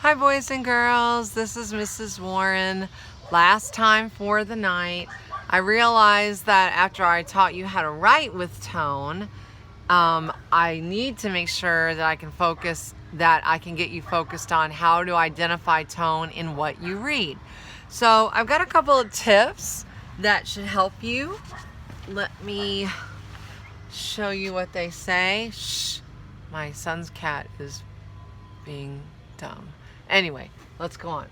Hi boys and girls, this is Mrs. Warren. Last time for the night. I realized that after I taught you how to write with tone, I need to make sure that I can get you focused on how to identify tone in what you read. So I've got a couple of tips that should help you. Let me show you what they say. Shh, my son's cat is being dumb. Anyway, let's go on.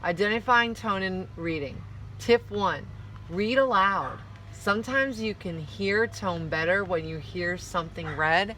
Identifying tone in reading. Tip 1, read aloud. Sometimes you can hear tone better when you hear something read.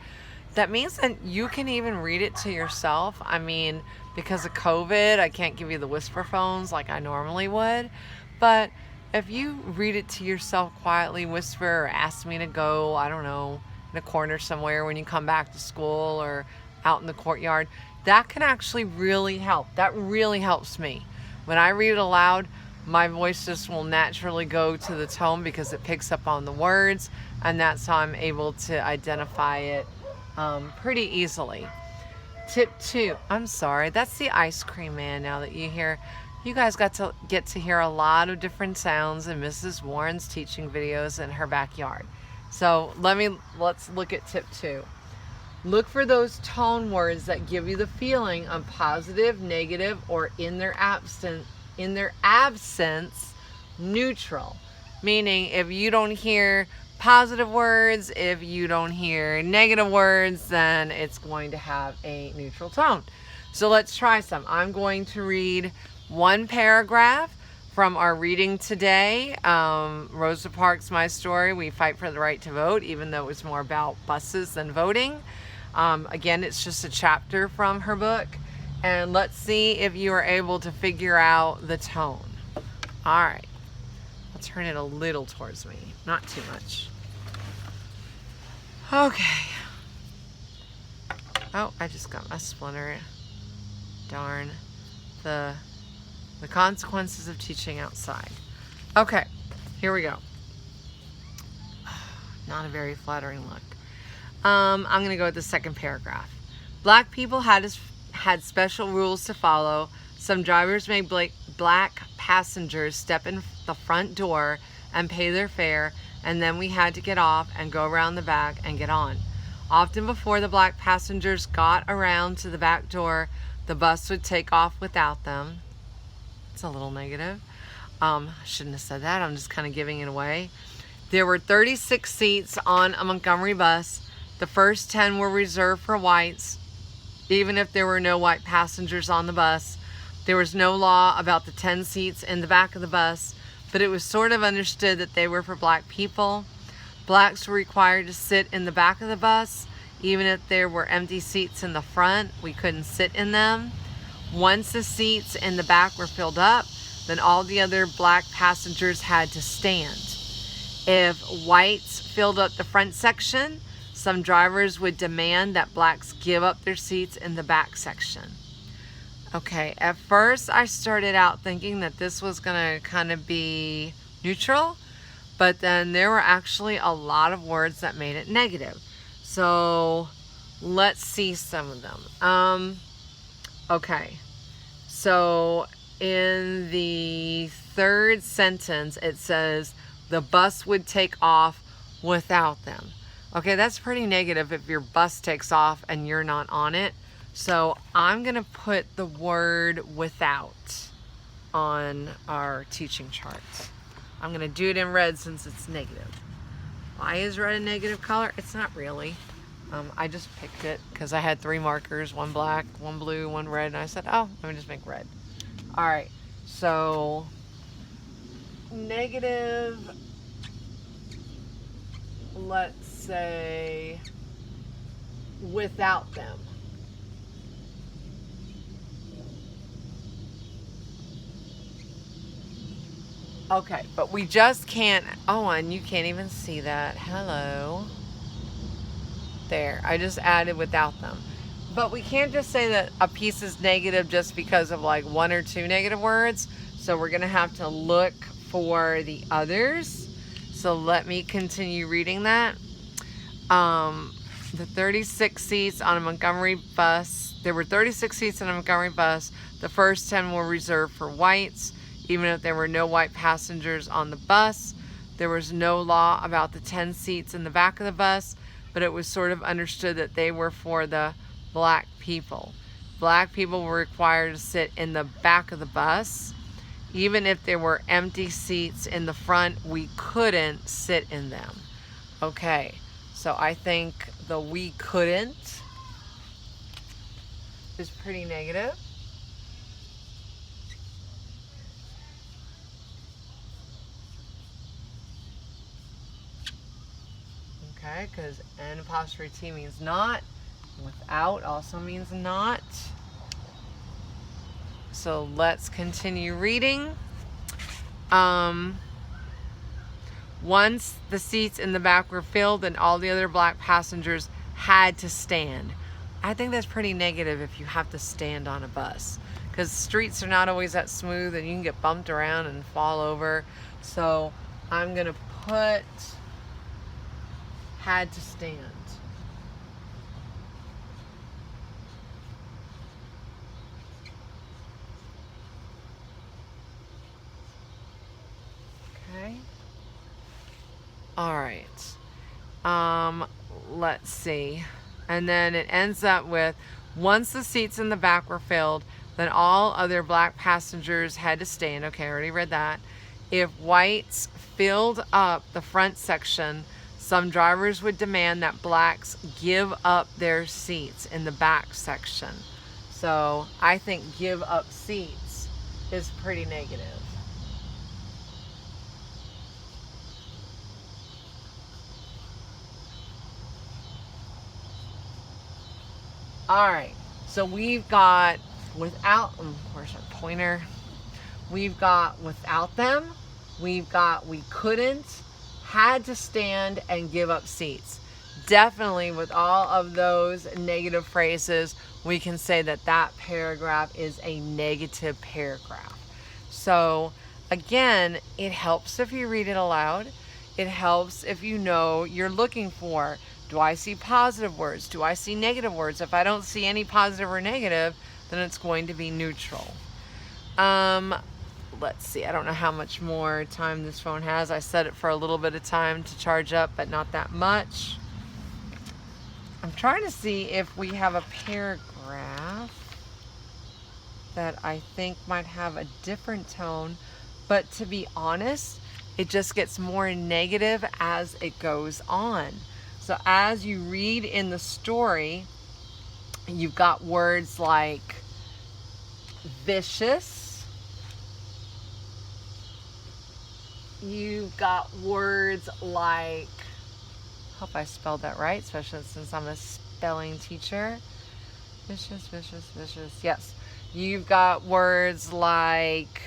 That means that you can even read it to yourself. I mean, because of COVID, I can't give you the whisper phones like I normally would. But if you read it to yourself quietly, whisper, or ask me to go, I don't know, in a corner somewhere when you come back to school or out in the courtyard, that can actually really help. That really helps me. When I read it aloud, my voice just will naturally go to the tone because it picks up on the words, and that's how I'm able to identify it pretty easily. Tip 2, I'm sorry, that's the ice cream man now that you hear. You guys get to hear a lot of different sounds in Mrs. Warren's teaching videos in her backyard. So let's look at tip 2. Look for those tone words that give you the feeling of positive, negative, or in their absence, neutral. Meaning if you don't hear positive words, if you don't hear negative words, then it's going to have a neutral tone. So let's try some. I'm going to read one paragraph from our reading today. Rosa Parks' My Story, We Fight for the Right to Vote, even though it was more about buses than voting. Again, it's just a chapter from her book, and let's see if you are able to figure out the tone. All right, I'll turn it a little towards me, not too much. Okay. Oh, I just got my splinter. Darn. The consequences of teaching outside. Okay, here we go. Not a very flattering look. I'm going to go with the second paragraph. Black people had special rules to follow. Some drivers made black passengers step in the front door and pay their fare, and then we had to get off and go around the back and get on. Often before the black passengers got around to the back door, the bus would take off without them. It's a little negative. I shouldn't have said that. I'm just kind of giving it away. There were 36 seats on a Montgomery bus. The first 10 were reserved for whites, even if there were no white passengers on the bus. There was no law about the 10 seats in the back of the bus, but it was sort of understood that they were for black people. Blacks were required to sit in the back of the bus, even if there were empty seats in the front. We couldn't sit in them. Once the seats in the back were filled up, then all the other black passengers had to stand. If whites filled up the front section, some drivers would demand that blacks give up their seats in the back section. Okay, at first I started out thinking that this was going to kind of be neutral, but then there were actually a lot of words that made it negative. So let's see some of them. Okay, so in the third sentence it says the bus would take off without them. Okay, that's pretty negative if your bus takes off and you're not on it. So I'm going to put the word without on our teaching charts. I'm going to do it in red since it's negative. Why is red a negative color? It's not really. I just picked it because I had 3 markers, one black, one blue, one red, and I said, oh, let me just make red. All right, so negative, let's say without them. Okay, but we just can't, oh, and you can't even see that. Hello. There, I just added without them. But we can't just say that a piece is negative just because of like 1 or 2 negative words. So we're going to have to look for the others. So let me continue reading that. The 36 seats on a Montgomery bus There were 36 seats in a Montgomery bus. The first 10 were reserved for whites, even if there were no white passengers on the bus. There was no law about the 10 seats in the back of the bus, but it was sort of understood that they were for the black people. Black people were required to sit in the back of the bus. Even if there were empty seats in the front, we couldn't sit in them. Okay, so I think the "we couldn't" is pretty negative. Okay, because N'(T) means not. Without also means not. So let's continue reading. Once the seats in the back were filled and all the other black passengers had to stand. I think that's pretty negative if you have to stand on a bus, because streets are not always that smooth and you can get bumped around and fall over. So I'm going to put had to stand. Okay. All right. Let's see. And then it ends up with, once the seats in the back were filled, then all other black passengers had to stand. Okay, I already read that. If whites filled up the front section, some drivers would demand that blacks give up their seats in the back section. So I think give up seats is pretty negative. All right, so we've got without, where's our pointer? We've got without them, we've got we couldn't, had to stand, and give up seats. Definitely with all of those negative phrases, we can say that that paragraph is a negative paragraph. So again, it helps if you read it aloud. It helps if you know you're looking for, do I see positive words? Do I see negative words? If I don't see any positive or negative, then it's going to be neutral. Let's see. I don't know how much more time this phone has. I set it for a little bit of time to charge up, but not that much. I'm trying to see if we have a paragraph that I think might have a different tone, but to be honest, it just gets more negative as it goes on. So as you read in the story, you've got words like vicious. You've got words like, hope I spelled that right, especially since I'm a spelling teacher. Vicious, vicious, vicious. Yes. You've got words like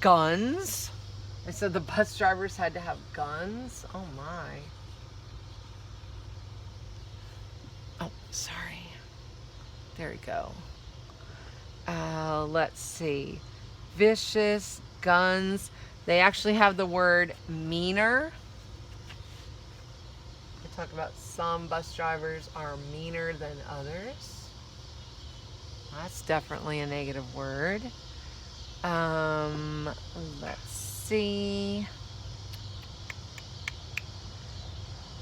guns. I said the bus drivers had to have guns. Oh my. Oh, sorry. There we go. Let's see. Vicious, guns. They actually have the word meaner. They talk about some bus drivers are meaner than others. That's definitely a negative word. Let's see.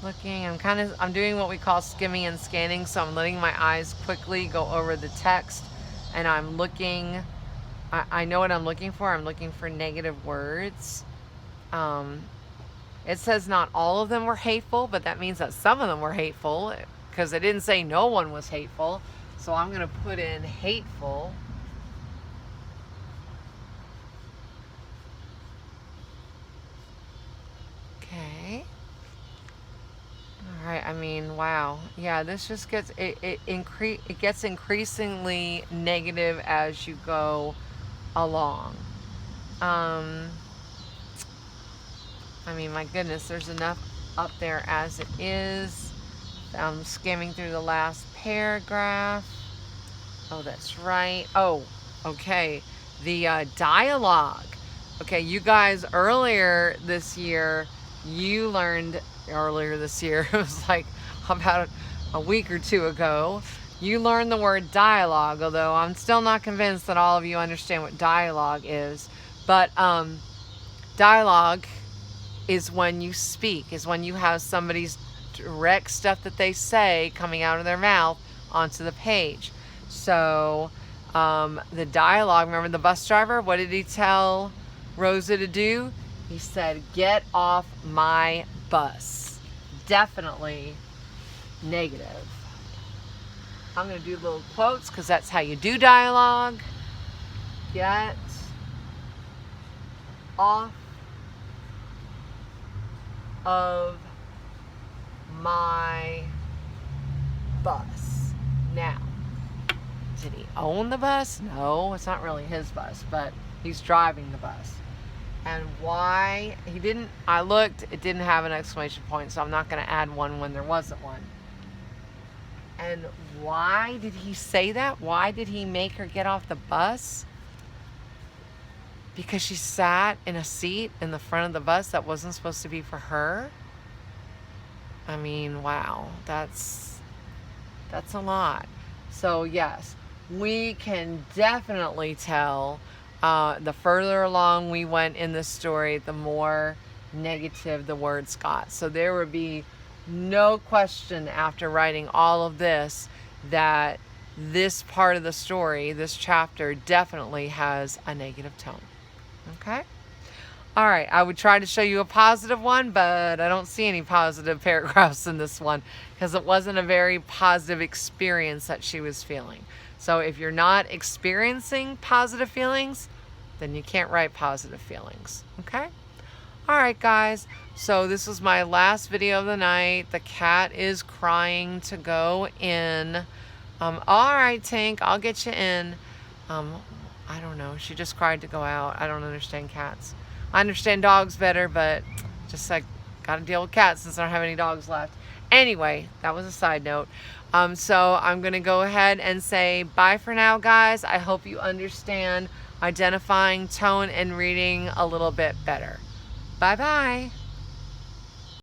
Looking, I'm doing what we call skimming and scanning, so I'm letting my eyes quickly go over the text, and I'm looking, I know what I'm looking for. I'm looking for negative words. It says not all of them were hateful, but that means that some of them were hateful, because it didn't say no one was hateful. So I'm going to put in hateful. Okay. All right. I mean, wow. Yeah, this just gets it gets increasingly negative as you go along. I mean, my goodness, there's enough up there as it is. I'm skimming through the last paragraph. Oh, that's right. Oh, okay. The dialogue. Okay, you guys earlier this year, it was like about a week or two ago, You learn the word dialogue, although I'm still not convinced that all of you understand what dialogue is. But dialogue is when you speak, is when you have somebody's direct stuff that they say coming out of their mouth onto the page. So the dialogue, remember the bus driver, what did he tell Rosa to do? He said, get off my bus. Definitely negative. I'm going to do little quotes because that's how you do dialogue. Get off of my bus. Now, did he own the bus? No, it's not really his bus, but he's driving the bus. And why he didn't, I looked, it didn't have an exclamation point, so I'm not going to add one when there wasn't one. And why did he say that? Why did he make her get off the bus? Because she sat in a seat in the front of the bus that wasn't supposed to be for her? I mean, wow, that's a lot. So yes, we can definitely tell the further along we went in the story, the more negative the words got. So there would be no question after writing all of this that this part of the story, this chapter, definitely has a negative tone. Okay? All right, I would try to show you a positive one, but I don't see any positive paragraphs in this one because it wasn't a very positive experience that she was feeling. So if you're not experiencing positive feelings, then you can't write positive feelings. Okay? All right, guys. So this was my last video of the night. The cat is crying to go in. All right, Tink, I'll get you in. I don't know. She just cried to go out. I don't understand cats. I understand dogs better, but just like gotta deal with cats since I don't have any dogs left. Anyway, that was a side note. So I'm gonna go ahead and say bye for now, guys. I hope you understand identifying tone and reading a little bit better. Bye-bye.